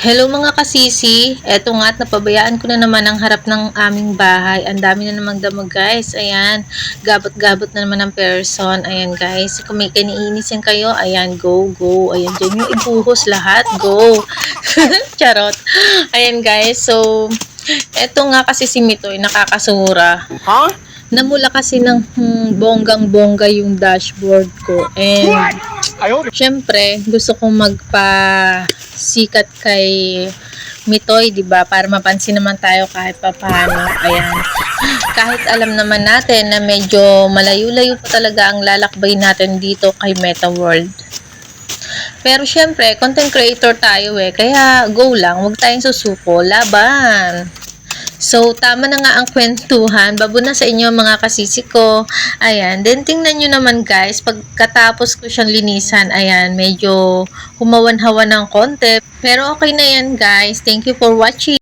Hello mga kasisi, eto nga at napabayaan ko na naman ang harap ng aming bahay. Ang dami na namang damo guys, ayan, gabot-gabot na naman ang person, ayan guys. Kung may kaniinisin kayo, ayan, go, go, ayan, dyan yung ibuhos lahat, go. Charot. Ayan guys, so, eto nga kasi si Mitoy, nakakasura. Huh? Namula kasi ng bonggang-bongga yung dashboard ko. And, syempre, gusto kong magpa-sikat kay Mitoy, 'di ba? Para mapansin naman tayo kahit papaano. Ayan. Kahit alam naman natin na medyo malayo-layo pa talaga ang lalakbay natin dito kay Meta World. Pero syempre, content creator tayo kaya go lang, huwag tayong susuko, laban. So, tama na nga ang kwentuhan. Babo na sa inyo mga kasisi ko. Ayan. Then, tingnan nyo naman guys. Pagkatapos ko siyang linisan, ayan, medyo humawan-hawan ng konti. Pero okay na yan guys. Thank you for watching.